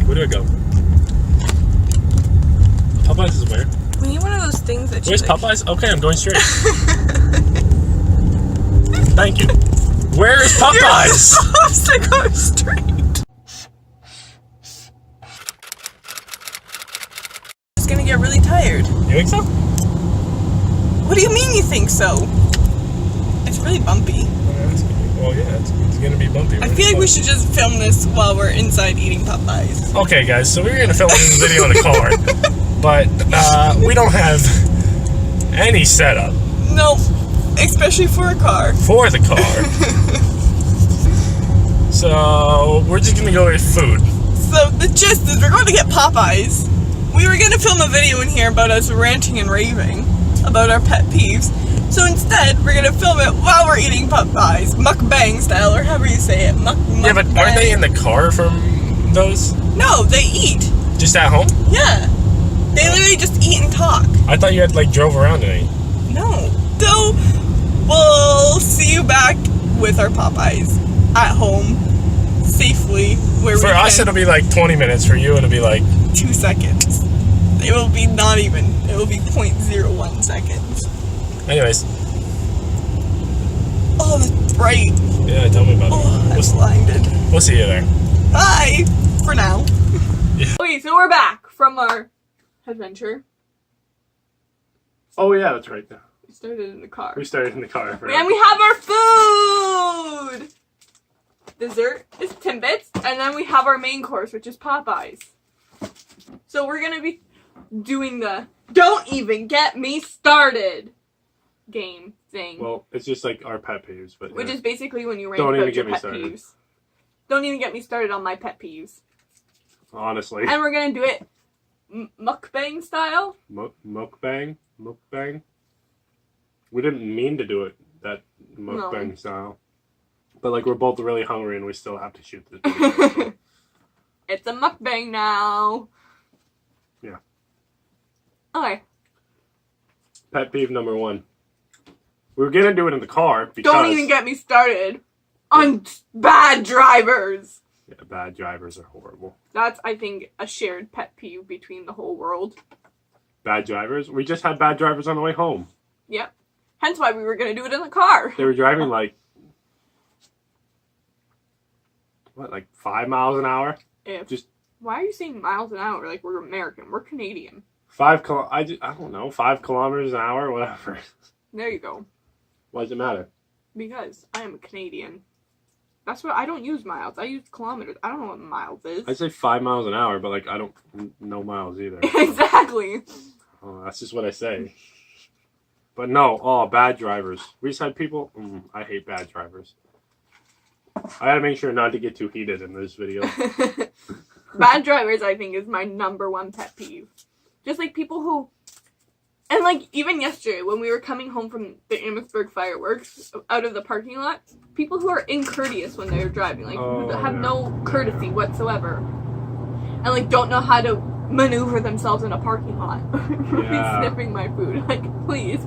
Where do I go? Popeyes is where? We need one of those things that Where's Popeyes? Okay, I'm going straight. Thank you. Where is Popeyes? You're supposed to go straight. It's gonna get really tired. You think so? What do you mean you think so? It's really bumpy. Well, yeah, it's gonna be bumpy. I feel like we should just film this while we're inside eating Popeyes. Okay, guys, so we're gonna film this video in the car, but we don't have any setup. No, especially for a car. For the car. So we're just gonna go get food. So the gist is we're going to get Popeyes. We were gonna film a video in here about us ranting and raving about our pet peeves. So instead, we're gonna film it while we're eating Popeyes, mukbang style, or however you say it. Yeah, but aren't they in the car from those? No, they eat. Just at home? Yeah. They literally just eat and talk. I thought you had drove around and ate. No. So, we'll see you back with our Popeyes at home, safely. For us, it'll be 20 minutes. For you, it'll be 2 seconds. It will be not even. It will be 0.01 seconds. Anyways. Oh, that's bright. Yeah, tell me about it. Oh, I'm blinded. We'll see you there. Bye. For now. Yeah. Okay, so we're back from our adventure. Oh, yeah, that's right. We started in the car. We started in the car. And we have our food! Dessert is Timbits, and then we have our main course, which is Popeyes. So we're gonna be doing the Don't Even Get Me Started game thing. Well, it's just our pet peeves, but which is basically when you rant Don't about even your get me pet started. peeves. Don't even get me started on my pet peeves. Honestly. And we're gonna do it mukbang style. Mukbang? Mukbang? We didn't mean to do it that mukbang style. But we're both really hungry and we still have to shoot this video. It's a mukbang now. Yeah. Okay. Pet peeve number 1. We were gonna do it in the car because... Don't even get me started on bad drivers. Yeah, bad drivers are horrible. That's, I think, a shared pet peeve between the whole world. Bad drivers? We just had bad drivers on the way home. Yep. Hence why we were going to do it in the car. They were driving 5 miles an hour? Why are you saying miles an hour? We're American. We're Canadian. 5 kilometers an hour, whatever. There you go. Why does it matter? Because I am a Canadian. That's what I don't use miles. I use kilometers. I don't know what miles is. I'd say 5 miles an hour, but I don't know miles either. Exactly. Oh, that's just what I say. But no, bad drivers. We just had people. I hate bad drivers. I gotta make sure not to get too heated in this video. Bad drivers, I think, is my #1 pet peeve. Just people who... And even yesterday, when we were coming home from the Amherstburg fireworks out of the parking lot, people who are incourteous when they're driving, who have no courtesy whatsoever. And don't know how to maneuver themselves in a parking lot. Yeah. Sniffing my food. Please.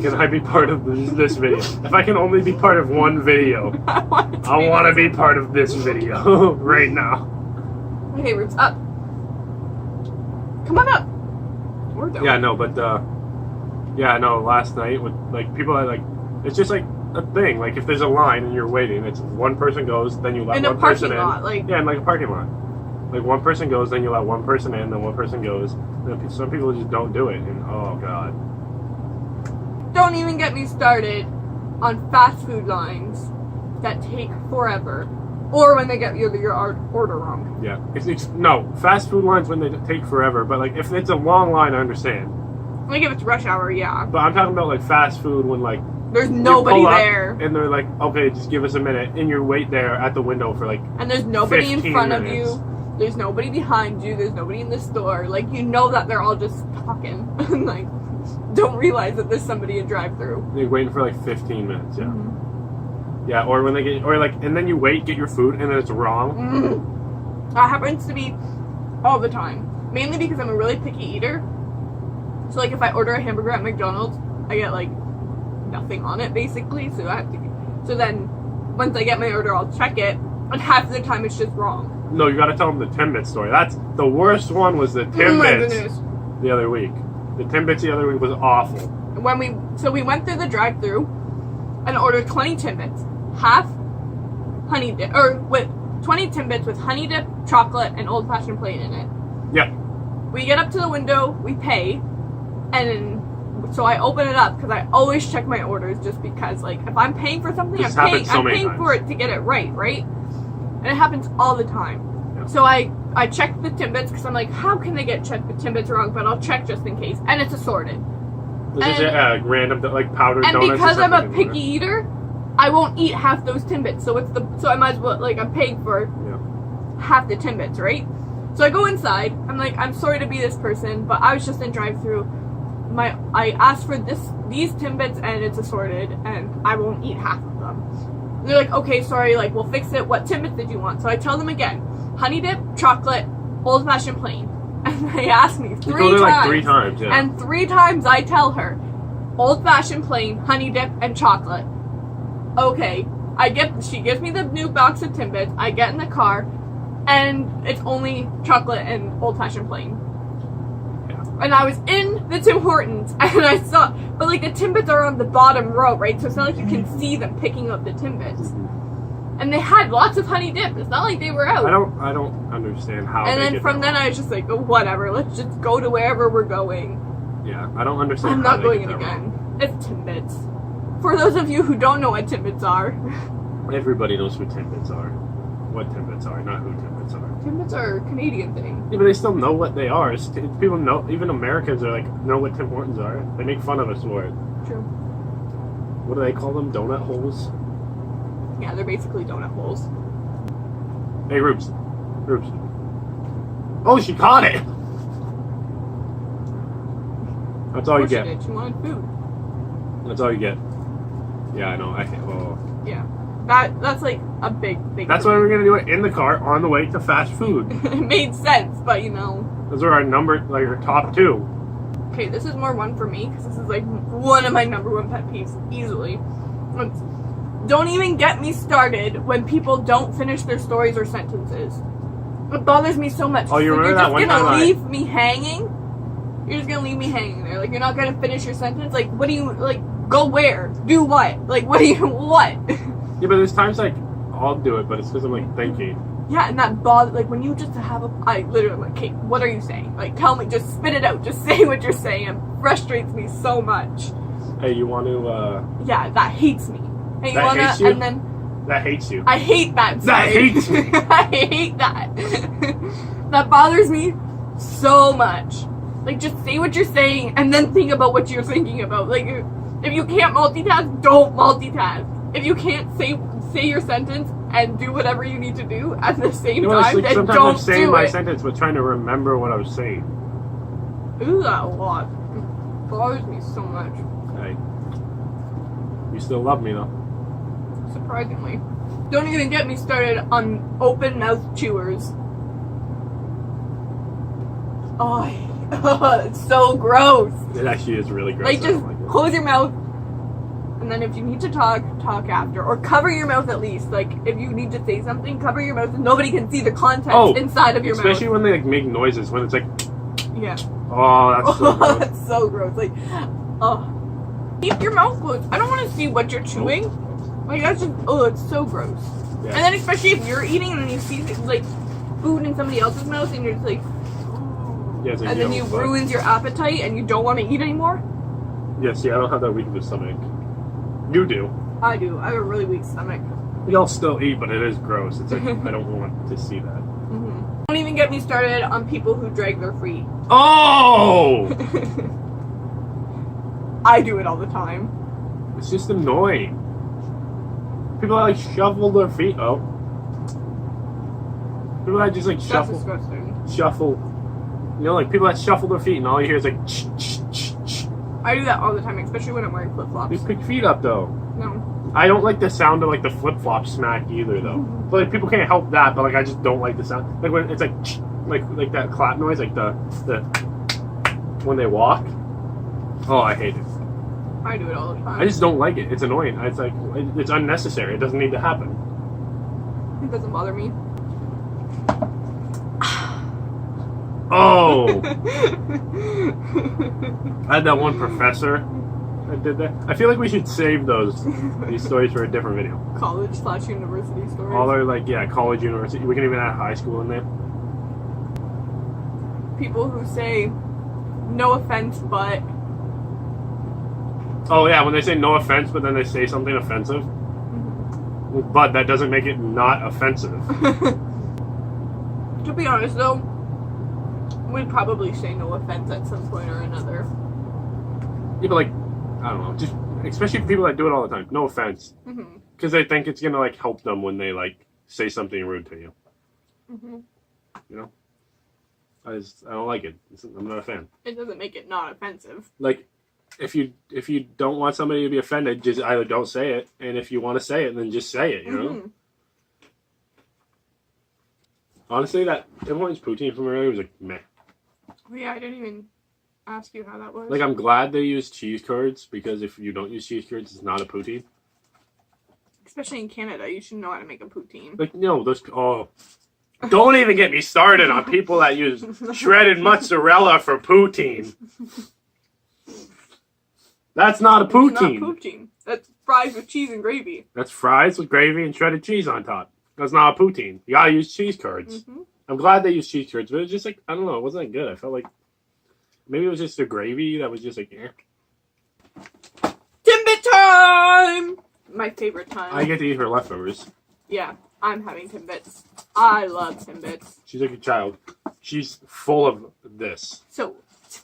Can I be part of this video? If I can only be part of one video, I want to be part of this video right now. Okay, Roots, up. Come on up. Or don't. Yeah, no, but last night with people that it's just a thing. If there's a line and you're waiting, it's one person goes, then you let one person in. Yeah, in a parking lot. One person goes, then you let one person in, then one person goes. And some people just don't do it, and oh god. Don't even get me started on fast food lines that take forever. Or when they get your order wrong. Yeah. No, fast food lines when they take forever, but if it's a long line, I understand. If it's rush hour, yeah. But I'm talking about fast food when there's nobody there. And they're okay, just give us a minute, and you wait there at the window for and there's nobody in front minutes. of you. There's nobody behind you. There's nobody in the store. You know that they're all just talking. And don't realize that there's somebody in drive-thru. They're waiting for 15 minutes, yeah. Mm-hmm. Yeah, or when they get, and then you wait, get your food, and then it's wrong. Mm-hmm. That happens to me all the time. Mainly because I'm a really picky eater. So if I order a hamburger at McDonald's, I get nothing on it basically. So I have to. So then once I get my order, I'll check it, and half of the time it's just wrong. No, you got to tell them the Timbit story. That's the worst one. Was the Timbits the other week? The Timbits the other week was awful. We went through the drive-thru and ordered 20 Timbits, half honey dip, or with 20 Timbits with honey dip, chocolate, and old-fashioned plain in it. Yep. We get up to the window, we pay, and so I open it up because I always check my orders just because, like, if I'm paying for something, I'm paying for it to get it right? And it happens all the time. Yeah. So I check the Timbits because I'm like, how can they get the Timbits wrong? But I'll check just in case, and it's assorted. This is random, like powdered donuts. And because I'm a picky eater, I won't eat half those Timbits. So I might as well, like, I'm paying for half the Timbits, right? So I go inside. I'm like, I'm sorry to be this person, but I was just in drive-thru. I asked for these Timbits and it's assorted, and I won't eat half of them. And they're like, okay, sorry, like, we'll fix it. What Timbits did you want? So I tell them again, honey dip, chocolate, old-fashioned plain. And they ask me 3 times. Like 3 times, yeah. And 3 times I tell her, old-fashioned plain, honey dip, and chocolate. Okay, she gives me the new box of Timbits. I get in the car, and it's only chocolate and old-fashioned plain. Yeah. And I was in the Tim Hortons, and I saw, but like the Timbits are on the bottom row, right? So it's not like you can see them picking up the Timbits. And they had lots of honey dip. It's not like they were out. I don't understand how. And then from then I was just like, oh, whatever. Let's just go to wherever we're going. Yeah, I don't understand. I'm not going in again. It's Timbits. For those of you who don't know what Timbits are. Everybody knows who Timbits are. What Timbits are, not who Timbits are. Timbits are a Canadian thing. Yeah, but they still know what they are. People know, even Americans are like, know what Tim Hortons are. They make fun of us for it. True. What do they call them? Donut holes? Yeah, they're basically donut holes. Hey, Rubes. Oh, she caught it! That's all you get. She wanted food. That's all you get. Yeah, I know. Yeah. That's like a big That's why we're gonna do it in the car on the way to fast food. It made sense, but you know. Those are our top 2. Okay, this is more one for me, because this is like one of my number 1 pet peeves, easily. Don't even get me started when people don't finish their stories or sentences. It bothers me so much. Oh, you remember that one time? You're just gonna leave me hanging? You're just gonna leave me hanging there. Like, you're not gonna finish your sentence? Like, what do you, like, go where? Do what? Like, what? Yeah, but there's times, like, I'll do it, but it's because I'm, like, thinking. Yeah, and that bothers, like, when you just have I literally, I'm like, Kate, what are you saying? Like, tell me, just spit it out. Just say what you're saying. It frustrates me so much. Hey, you want to, Yeah, that hates me. Hey, hates you? And then... That hates you. I hate that. That hates me. I hate that. That bothers me so much. Like, just say what you're saying and then think about what you're thinking about. Like, if you can't multitask, don't multitask. If you can't say your sentence and do whatever you need to do at the same time, then sometimes don't I'm saying do my it. sentence but trying to remember what I was saying. Ooh, that a lot. It bothers me so much. Hey. You still love me, though. Surprisingly. Don't even get me started on open mouth chewers. Oh, it's so gross. It actually is really gross. Like, just close your mouth, and then if you need to talk after. Or cover your mouth at least. Like, if you need to say something, cover your mouth and nobody can see the contents inside of your mouth. Especially when they, like, make noises, when it's like... Yeah. Oh, that's so gross. That's so gross. Like, keep your mouth closed. I don't want to see what you're chewing. Like, that's just, it's so gross. Yeah. And then especially if you're eating and then you see, like, food in somebody else's mouth and you're just like... Yeah, it's like, and then you ruins your appetite and you don't want to eat anymore? Yeah, see, I don't have that weak of a stomach. You do. I do. I have a really weak stomach. We all still eat, but it is gross. It's like, I don't want to see that. Mm-hmm. Don't even get me started on people who drag their feet. Oh! I do it all the time. It's just annoying. People that, like, shuffle their feet. Oh. People that just, like, That's disgusting. Shuffle. You know, like, people that shuffle their feet and all you hear is, like, I do that all the time, especially when I'm wearing flip-flops. Just pick your feet up, though. No. I don't like the sound of, like, the flip-flop smack either, though. But, like, people can't help that, but, like, I just don't like the sound. Like, when it's, like that clap noise, like, the when they walk. Oh, I hate it. I do it all the time. I just don't like it. It's annoying. It's like, it's unnecessary. It doesn't need to happen. It doesn't bother me. Oh! I had that one professor that did that. I feel like we should save these stories for a different video. College/university stories. All are like, yeah, college, university. We can even add high school in there. People who say, no offense, but... Oh, yeah, when they say no offense, but then they say something offensive. Well, but that doesn't make it not offensive. To be honest, though, we'd probably say no offense at some point or another. Yeah, but like, I don't know, just especially people that do it all the time. No offense, because they think it's gonna like help them when they like say something rude to you. You know, I don't like it. I'm not a fan. It doesn't make it not offensive. Like, if you don't want somebody to be offended, just either don't say it, and if you want to say it, then just say it. You know. Honestly, that everyone's poutine from earlier was like meh. Oh, yeah, I didn't even ask you how that was. Like, I'm glad they used cheese curds, because if you don't use cheese curds, it's not a poutine. Especially in Canada, you should know how to make a poutine. Like, no, don't even get me started on people that use shredded mozzarella for poutine. That's not a poutine. It's not poutine. That's fries with cheese and gravy. That's fries with gravy and shredded cheese on top. That's not a poutine. You gotta use cheese curds. I'm glad they used cheese curds, but it was just like, I don't know, it wasn't that good. I felt like maybe it was just the gravy that was just like, eh. Timbit time! My favorite time. I get to eat her leftovers. Yeah, I'm having Timbits. I love Timbits. She's like a child. She's full of this. So,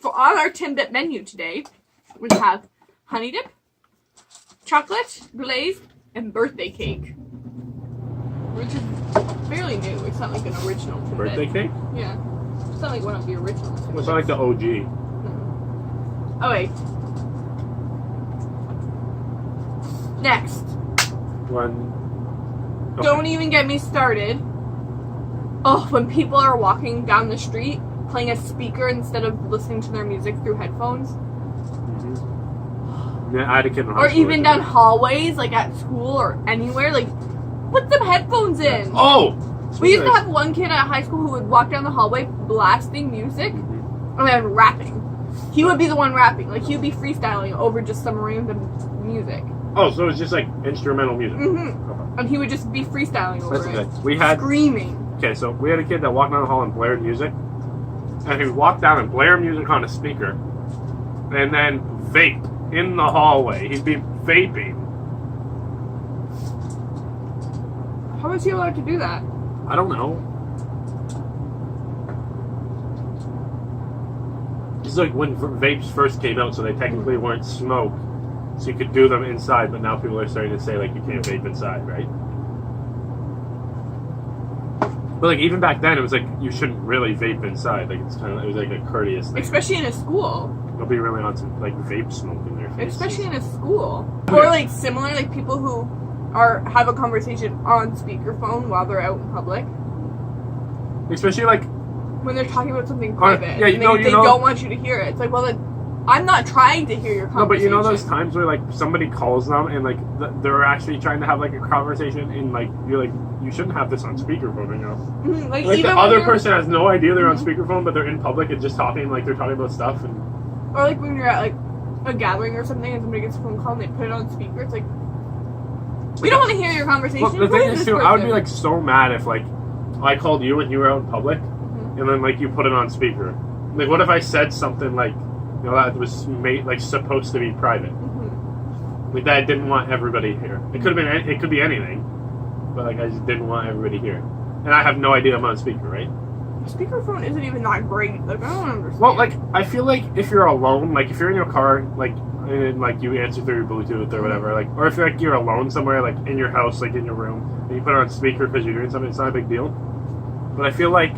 on our Timbit menu today, we have honey dip, chocolate, glaze, and birthday cake. Which is fairly new. It's not like an original Timbit. Birthday cake? Yeah. It's not like one of the original Timbits. It's not like the OG. No. Oh, wait. Next. Okay. Don't even get me started. Oh, when people are walking down the street playing a speaker instead of listening to their music through headphones. Yeah, I had a kid in high or school even down hallways, like at school or anywhere. Like, put some headphones in. Oh! We used to have one kid at high school who would walk down the hallway blasting music and then rapping. He would be the one rapping. Like, he would be freestyling over just some random music. Oh, so it's just like instrumental music. Okay. And he would just be freestyling over it. We had screaming. Okay, so we had a kid that walked down the hall and blared music. And he would walk down and blare music on a speaker. And then vape in the hallway. He'd be vaping. How was he allowed to do that? I don't know. It's like when vapes first came out, so they technically weren't smoke. So you could do them inside, but now people are starting to say, like, you can't vape inside, right? But, like, even back then, it was like, you shouldn't really vape inside. Like, it was like a courteous thing. Especially in a school. Nobody really wants to, like, vape smoke in their faces. Especially in a school. Or, like, similar, like, people who have a conversation on speakerphone while they're out in public. Especially, like, when they're talking about something private. Yeah, they don't want you to hear it. It's like, well, then, I'm not trying to hear your conversation. No, but you know those times where, like, somebody calls them and, like, they're actually trying to have, like, a conversation and, like, you're like, you shouldn't have this on speakerphone, you know? Like the other person has no idea they're on speakerphone, but they're in public and just talking, like, they're talking about stuff. And or, like, when you're at, like, a gathering or something and somebody gets a phone call and they put it on speaker, it's like, we don't want to hear your conversation. Well, the thing is, too, I would be, like, so mad if, like, I called you and you were out in public and then, like, you put it on speaker. Like, what if I said something, like, you know, that was supposed to be private. Like, that I didn't want everybody here. It could be anything, but, like, I just didn't want everybody here. And I have no idea I'm on speaker, right? Speakerphone isn't even that great. Like, I don't understand. Well, like, I feel like if you're alone, like, if you're in your car, like, and, like, you answer through your Bluetooth or whatever, like, or if, like, you're alone somewhere, like, in your house, like, in your room, and you put it on speaker because you're doing something, it's not a big deal. But I feel like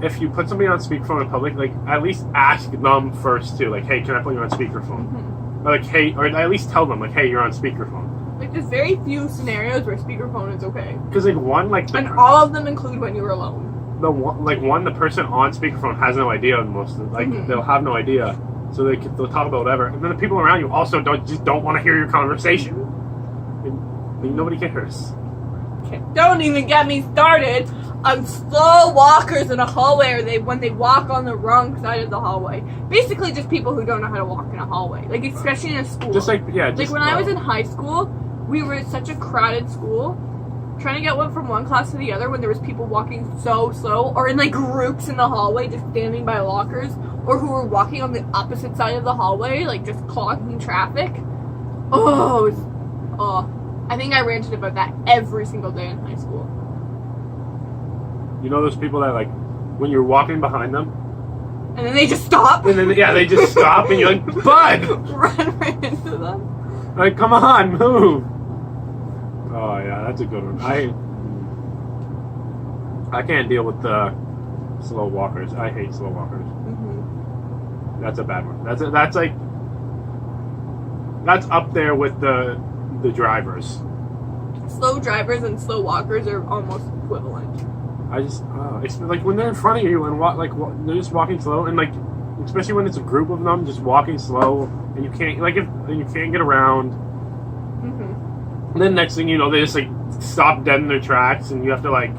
if you put somebody on speakerphone in public, like, at least ask them first, too. Like, hey, can I put you on speakerphone? Or, like, hey, or at least tell them, like, hey, you're on speakerphone. Like, there's very few scenarios where speakerphone is okay. Because, like, one, like... And all of them include when you're alone. The person on speakerphone has no idea most of them. Like, they'll have no idea. So they'll talk about whatever. And then the people around you also don't want to hear your conversation. And nobody cares. Don't even get me started on slow walkers in a hallway, or when they walk on the wrong side of the hallway. Basically, just people who don't know how to walk in a hallway, like especially in a school. Just like when I was in high school, we were such a crowded school. Trying to get one from one class to the other when there was people walking so slow, or in like groups in the hallway, just standing by lockers, or who were walking on the opposite side of the hallway, like just clogging traffic. I think I ranted about that every single day in high school. You know those people that, like, when you're walking behind them, and then they just stop? And then, they just stop, and you're like, bud! Run right into them. Like, come on, move! Oh, yeah, that's a good one. I can't deal with the slow walkers. I hate slow walkers. Mm-hmm. That's a bad one. That's up there with the drivers. Slow drivers and slow walkers are almost equivalent. It's like when they're in front of you and they're just walking slow, and like, especially when it's a group of them just walking slow, and you can't get around. Mm-hmm. And then next thing you know, they just like stop dead in their tracks, and you have to like,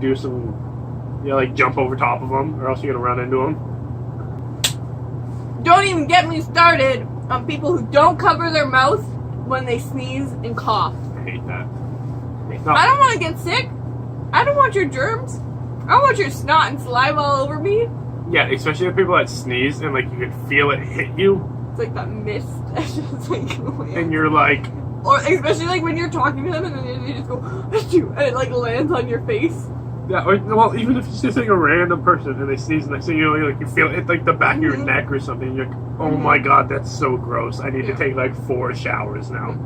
do some, like jump over top of them, or else you're gonna run into them. Don't even get me started on people who don't cover their mouth when they sneeze and cough. I hate that. No. I don't want to get sick. I don't want your germs. I don't want your snot and saliva all over me. Yeah, especially the people that sneeze and like you can feel it hit you. It's like that mist that's just like going. And you're like, or especially like when you're talking to them and then they just go and it like lands on your face. Yeah, or, well, even if it's just like a random person and they sneeze, and next thing you know, like you feel it hit like the back of your neck or something. And you're like, oh my god, that's so gross. I need to take like 4 showers now.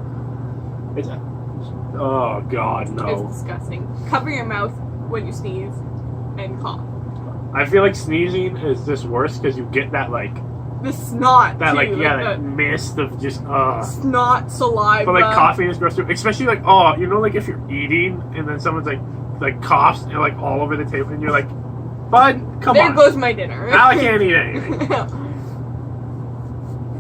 Oh god, no. It's disgusting. Cover your mouth when you sneeze and cough. I feel like sneezing is just worse because you get that like the snot. That too, that mist of just snot, saliva. But like coughing is gross too. Especially like like if you're eating and then someone's like coughs and like all over the table and you're like, bud, come on. There goes my dinner. Now I can't eat anything.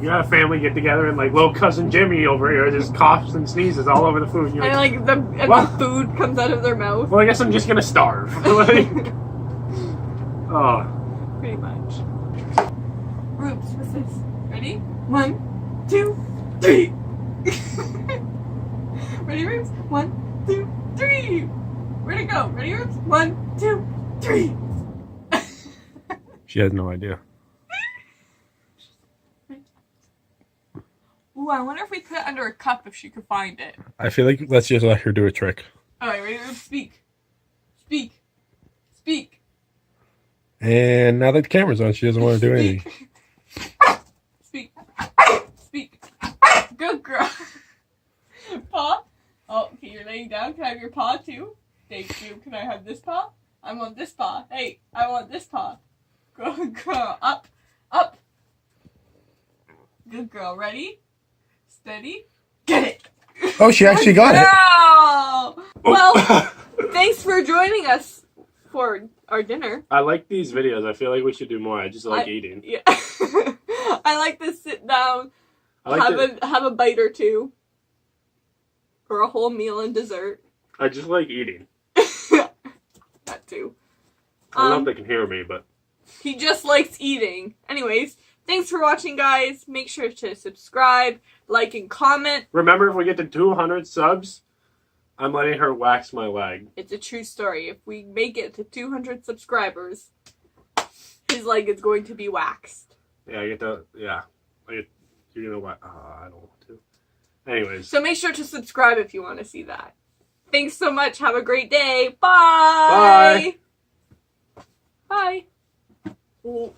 You got a family get together and like little cousin Jimmy over here just coughs and sneezes all over the food. And like the food comes out of their mouth. Well, I guess I'm just gonna starve. Pretty much. Roops, what's this? Ready? 1, 2, 3. Ready, Roops? 1, 2, 3. Where'd it go? Ready, Roops? 1, 2, 3. She has no idea. Ooh, I wonder if we put it under a cup if she could find it. I feel like let's just let her do a trick. Alright, ready? Speak. Speak. Speak. And now that the camera's on, she doesn't want to do anything. Speak. Speak. Good girl. Paw. Oh, okay, you're laying down. Can I have your paw too? Thank you. Can I have this paw? I want this paw. Hey, I want this paw. Good girl. Up. Up. Good girl. Ready? Steady. Get it. Oh, she actually got it. Well, thanks for joining us for our dinner. I like these videos. I feel like we should do more. I just like eating. Yeah. I like to sit down, have a bite or two, or a whole meal and dessert. I just like eating. That too. I don't know if they can hear me, but he just likes eating. Anyways, thanks for watching, guys. Make sure to subscribe, like, and comment. Remember, if we get to 200 subs, I'm letting her wax my leg. It's a true story. If we make it to 200 subscribers, his leg is going to be waxed. Yeah, you're gonna wax. I don't want to. Anyways. So make sure to subscribe if you want to see that. Thanks so much. Have a great day. Bye. Bye. Bye.